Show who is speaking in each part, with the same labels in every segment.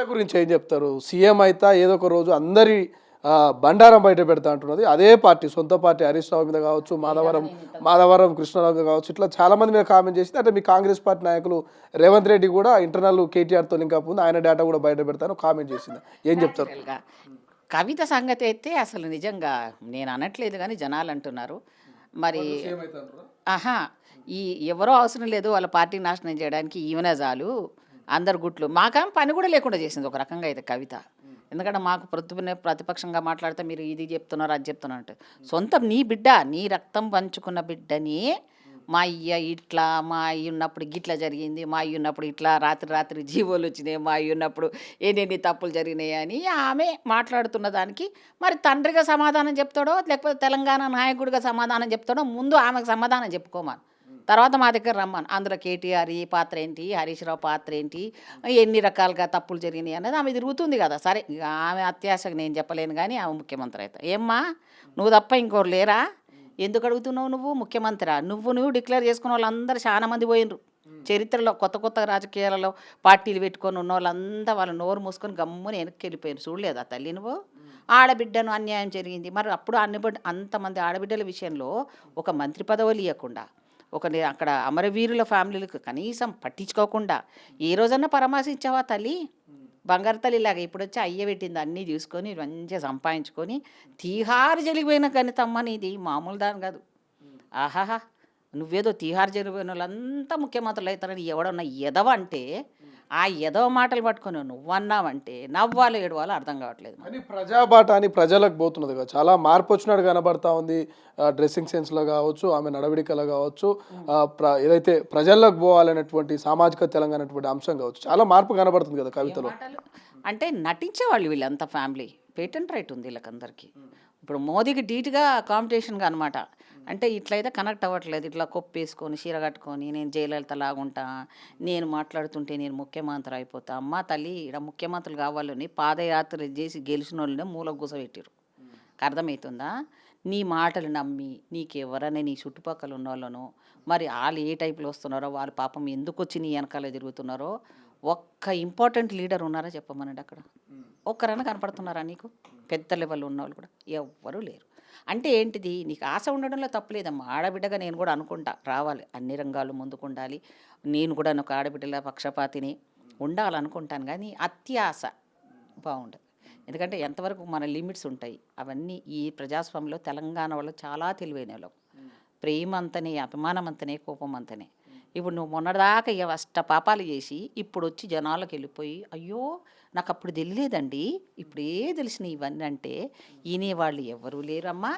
Speaker 1: కవిత గురించి ఏం చెప్తారు? సీఎం అయితే ఏదో ఒక రోజు అందరి బండారం బయట పెడతా అంటున్నది అదే పార్టీ, సొంత పార్టీ. హరీష్ రావు మీద కావచ్చు, మాధవరం కృష్ణారావు మీద కావచ్చు, ఇట్లా చాలా మంది మీద కామెంట్ చేసింది. అంటే మీ కాంగ్రెస్ పార్టీ నాయకులు రేవంత్ రెడ్డి కూడా ఇంటర్నల్ కేటీఆర్తో లింక్ అప్ ఉంది, ఆయన డేటా కూడా బయట పెడతాను కామెంట్ చేసింది. ఏం చెప్తారు?
Speaker 2: కవిత సంగతి అయితే అసలు నిజంగా నేను అనట్లేదు కానీ జనాలు అంటున్నారు. మరి ఆహా ఈ ఎవరో అవసరం లేదు వాళ్ళ పార్టీ నాశనం చేయడానికి, ఈవెనే చాలు అందరు గుట్లు. మాకేం పని కూడా లేకుండా చేసింది ఒక రకంగా అయితే కవిత. ఎందుకంటే మాకు ప్రతిపక్షంగా మాట్లాడితే మీరు ఇది చెప్తున్నారు అది చెప్తున్నారు అంటే, సొంతం నీ బిడ్డ, నీ రక్తం పంచుకున్న బిడ్డని మా అయ్య ఇట్లా, మా అయ్య ఉన్నప్పుడు గిట్లా జరిగింది, మా అయ్య ఉన్నప్పుడు ఇట్లా రాత్రి జీవోలు వచ్చినాయి, మా అయ్య ఉన్నప్పుడు ఎన్ని తప్పులు జరిగినాయి అని ఆమె మాట్లాడుతున్న దానికి మరి తండ్రిగా సమాధానం చెప్తాడో లేకపోతే తెలంగాణ నాయకుడిగా సమాధానం చెప్తాడో ముందు ఆమెకు సమాధానం చెప్పుకోమని, తర్వాత మా దగ్గర రమ్మను. అందులో కేటీఆర్ ఈ పాత్ర ఏంటి, హరీష్ రావు పాత్ర ఏంటి, ఎన్ని రకాలుగా తప్పులు జరిగినాయి అనేది ఆమె తిరుగుతుంది కదా. సరే ఆమె అత్యాశకు నేను చెప్పలేను కానీ ఆమె ముఖ్యమంత్రి అయితే ఏమ్మా నువ్వు తప్ప ఇంకోరు లేరా? ఎందుకు అడుగుతున్నావు? నువ్వు ముఖ్యమంత్రి, నువ్వు డిక్లేర్ చేసుకున్న వాళ్ళందరూ చాలా మంది పోయినరు చరిత్రలో. కొత్త రాజకీయాలలో పార్టీలు పెట్టుకొని ఉన్న వాళ్ళంతా వాళ్ళ నోరు మూసుకొని గమ్ముని వెనక్కి వెళ్ళిపోయారు. చూడలేదా తల్లి నువ్వు? ఆడబిడ్డను అన్యాయం జరిగింది. మరి అప్పుడు అంతమంది ఆడబిడ్డల విషయంలో ఒక మంత్రి పదవులు ఇవ్వకుండా, అక్కడ అమరవీరుల ఫ్యామిలీలకు కనీసం పట్టించుకోకుండా ఏ రోజన్నా పరామర్శించావా తల్లి? బంగారు తల్లిలాగా ఇప్పుడు వచ్చి అయ్య పెట్టింది అన్నీ చూసుకొని మంచిగా సంపాదించుకొని తీహారు జరిగిపోయిన గణితమ్మ నీది మామూలు దాని కాదు. ఆహాహా నువ్వేదో తీహారు జరిగిపోయిన వాళ్ళంతా ముఖ్యమంత్రులు అవుతారని ఎవడన్నా ఎదవ అంటే, ఆ ఎదవ మాటలు పట్టుకొని నువ్వన్నావంటే నవ్వాలో ఏడవాలో అర్థం కావట్లేదు.
Speaker 1: కానీ ప్రజాబాట అని ప్రజలకు పోతున్నది కదా, చాలా మార్పు వచ్చినట్టు కనబడతా ఉంది. డ్రెస్సింగ్ సెన్స్లో కావచ్చు, ఆమె నడవడికలో కావచ్చు, ఏదైతే ప్రజల్లోకి పోవాలనేటువంటి సామాజిక తెలంగాణ అనేటువంటి అంశం కావచ్చు, చాలా మార్పు కనబడుతుంది కదా కవితలో.
Speaker 2: అంటే నటించేవాళ్ళు వీళ్ళంతా ఫ్యామిలీ, పేటెంట్ రైట్ ఉంది వీళ్ళకందరికీ. ఇప్పుడు మోదీకి ధీటుగా కాంపిటీషన్గా అనమాట. అంటే ఇట్లయితే కనెక్ట్ అవ్వట్లేదు. ఇట్లా కొప్పేసుకొని చీర కట్టుకొని నేను జయలలిత లాగుంటా, నేను మాట్లాడుతుంటే నేను ముఖ్యమంత్రి అయిపోతా. అమ్మ తల్లి ఇక్కడ ముఖ్యమంత్రులు కావాలని పాదయాత్ర చేసి గెలిచిన వాళ్ళనే మూల కూసబెట్టారు. అర్థమవుతుందా? నీ మాటలు నమ్మి నీకెవరనే నీ చుట్టుపక్కల ఉన్న వాళ్ళను, మరి వాళ్ళు ఏ టైప్లో వస్తున్నారో, వాళ్ళు పాపం ఎందుకు వచ్చి నీ వెనకాల తిరుగుతున్నారో, ఒక్క ఇంపార్టెంట్ లీడర్ ఉన్నారా చెప్పమనండి అక్కడ? ఒక్కరైనా కనపడుతున్నారా నీకు? పెద్ద లెవెల్లో ఉన్నవాళ్ళు కూడా ఎవ్వరూ లేరు. అంటే ఏంటిది? నీకు ఆశ ఉండడంలో తప్పులేదమ్మా. ఆడబిడ్డగా నేను కూడా అనుకుంటా రావాలి, అన్ని రంగాలు ముందుకుండాలి, నేను కూడా ఒక ఆడబిడ్డల పక్షపాతిని ఉండాలనుకుంటాను. కానీ అత్యాశ బాగుండదు. ఎందుకంటే ఎంతవరకు మన లిమిట్స్ ఉంటాయి అవన్నీ. ఈ ప్రజాస్వామ్యంలో తెలంగాణ వాళ్ళు చాలా తెలివైన వాళ్ళు. ప్రేమ అంతనే, అభిమానం అంతనే, కోపం అంతనే. ఇప్పుడు నువ్వు మొన్నటిదాకా అష్ట పాపాలు చేసి ఇప్పుడు వచ్చి జనాలకు వెళ్ళిపోయి అయ్యో నాకు అప్పుడు తెలియలేదండి ఇప్పుడే తెలిసినాయి ఇవన్నీ అంటే వినేవాళ్ళు ఎవరూ లేరమ్మా.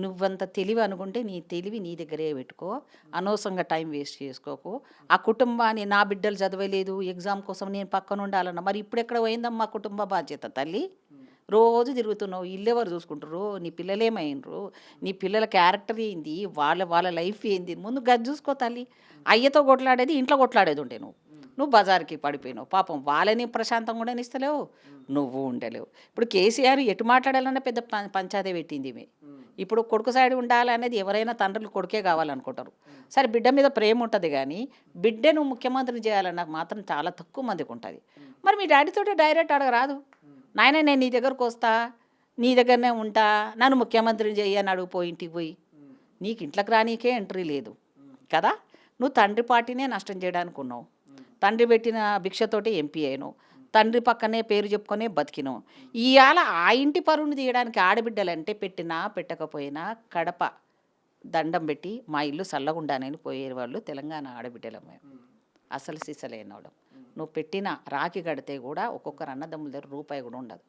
Speaker 2: నువ్వంత తెలివి అనుకుంటే నీ తెలివి నీ దగ్గరే పెట్టుకో, అనవసరంగా టైం వేస్ట్ చేసుకోకు. ఆ కుటుంబాన్ని నా బిడ్డలు చదవలేదు ఎగ్జామ్ కోసం నేను పక్కన ఉండాలన్నా, మరి ఇప్పుడు ఎక్కడ పోయిందమ్మా కుటుంబ బాధ్యత తల్లి? రోజు తిరుగుతున్నావు, ఇల్లు ఎవరు చూసుకుంటారు? నీ పిల్లలు ఏమైనరు? నీ పిల్లల క్యారెక్టర్ ఏంది? వాళ్ళ లైఫ్ ఏంది? ముందు గది చూసుకో తల్లి. అయ్యతో కొట్లాడేది ఇంట్లో కొట్లాడేది ఉంటే నువ్వు బజార్కి పడిపోయినావు. పాపం వాళ్ళని ప్రశాంతంగా కూడా ఇస్తలేవు, నువ్వు ఉండలేవు. ఇప్పుడు కేసీఆర్ ఎటు మాట్లాడాలన్నా పెద్ద పంచాయతీ పెట్టింది ఈమె. ఇప్పుడు కొడుకు సైడ్ ఉండాలనేది ఎవరైనా తండ్రులు కొడుకే కావాలనుకుంటారు. సరే బిడ్డ మీద ప్రేమ ఉంటుంది కానీ బిడ్డను ముఖ్యమంత్రిని చేయాలన్న మాత్రం చాలా తక్కువ మందికి ఉంటుంది. మరి మీ డాడీతోటే డైరెక్ట్ అడగరాదు, నాయన నేను నీ దగ్గరకు వస్తా, నీ దగ్గరనే ఉంటా, నన్ను ముఖ్యమంత్రిని చేయని అడుగుపోయి ఇంటికి పోయి. నీకు ఇంట్లోకి రానీకే ఎంట్రీ లేదు కదా. నువ్వు తండ్రి పార్టీనే నష్టం చేయడానికి ఉన్నావు. తండ్రి పెట్టిన భిక్షతోటి ఎంపీ అయినావు, తండ్రి పక్కనే పేరు చెప్పుకొనే బతికినావు. ఇవాళ ఆ ఇంటి పరువుని తీయడానికి ఆడబిడ్డలంటే పెట్టినా పెట్టకపోయినా కడప దండం పెట్టి మా ఇల్లు చల్లగుండానని పోయేవాళ్ళు తెలంగాణ ఆడబిడ్డలమే. అసలు సిసలైనవాడు. నువ్వు పెట్టిన రాఖీ కడితే కూడా ఒక్కొక్కరు అన్నదమ్ముల దగ్గర రూపాయి కూడా ఉండదు.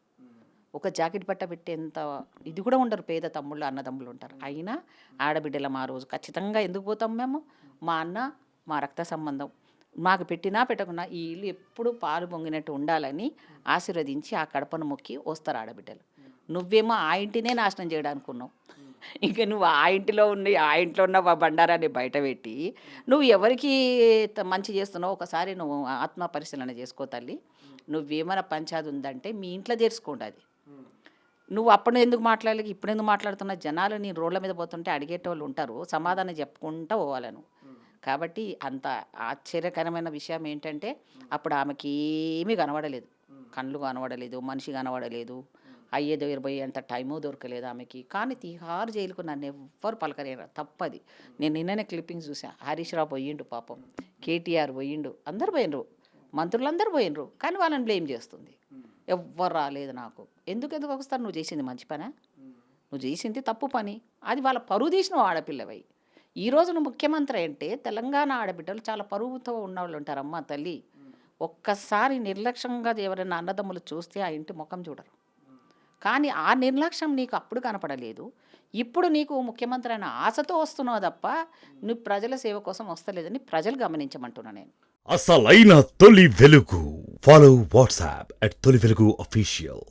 Speaker 2: ఒక జాకెట్ బట్ట పెట్టేంత ఇది కూడా ఉండరు. పేద తమ్ముళ్ళు అన్నదమ్ములు ఉంటారు. అయినా ఆడబిడ్డలం ఆ రోజు ఖచ్చితంగా ఎందుకు పోతాం మేము? మా అన్న మా రక్త సంబంధం, మాకు పెట్టినా పెట్టకున్నా ఈ ఇల్లు ఎప్పుడు పాలు పొంగినట్టు ఉండాలని ఆశీర్వదించి ఆ కడపను మొక్కి వస్తారు ఆడబిడ్డలు. నువ్వేమో ఆ ఇంటినే నాశనం చేయడానికి ఉన్నావు. ఇంకా నువ్వు ఆ ఇంట్లో ఉన్న బండారాన్ని బయట పెట్టి నువ్వు ఎవరికి మంచి చేస్తున్నావు ఒకసారి నువ్వు ఆత్మ పరిశీలన చేసుకో తల్లి. నువ్వేమైనా పంచాది ఉందంటే మీ ఇంట్లో తెరుచుకోండి. అది నువ్వు అప్పుడు ఎందుకు మాట్లాడలేక ఇప్పుడు ఎందుకు మాట్లాడుతున్నా? జనాలు నీ రోడ్ల మీద పోతుంటే అడిగేటోళ్ళు ఉంటారు, సమాధానం చెప్పుకుంటూ పోవాలను. కాబట్టి అంత ఆశ్చర్యకరమైన విషయం ఏంటంటే అప్పుడు ఆమెకి ఏమీ కనబడలేదు. కళ్ళు కనబడలేదు, మనిషి కనబడలేదు, అయ్యేదో 20 అంత టైము దొరకలేదు ఆమెకి. కానీ తిహార్ జైలుకు నన్ను ఎవ్వరు పలకలేరు, తప్పది. నేను నిన్ననే క్లిప్పింగ్స్ చూసా, హరీష్ రావు పోయిండు పాపం, కేటీఆర్ పోయిండు, అందరు పోయినరు, మంత్రులందరూ పోయినరు, కానీ వాళ్ళని బ్లేమ్ చేస్తుంది. ఎవ్వరు రాలేదు నాకు. ఎందుకు వస్తారు? నువ్వు చేసింది మంచి పనా? నువ్వు చేసింది తప్పు పని. అది వాళ్ళ పరువు తీసిన ఆడపిల్లవై. ఈరోజు నువ్వు ముఖ్యమంత్రి అంటే తెలంగాణ ఆడబిడ్డలు చాలా పరువుతో ఉన్నవాళ్ళు ఉంటారు. అమ్మ తల్లి, ఒక్కసారి నిర్లక్ష్యంగా ఎవరైనా అన్నదమ్ములు చూస్తే ఆ ఇంటి ముఖం చూడరు. కానీ ఆ నిర్లక్ష్యం నీకు అప్పుడు కనపడలేదు. ఇప్పుడు నీకు ముఖ్యమంత్రి అయిన ఆశతో వస్తున్నావు తప్ప నువ్వు ప్రజల సేవ కోసం వస్తలేదని ప్రజలు గమనించమంటున్నా నేను.
Speaker 3: అసలైన తొలి వెలుగు. ఫాలో వాట్సాప్ @తొలి వెలుగు official.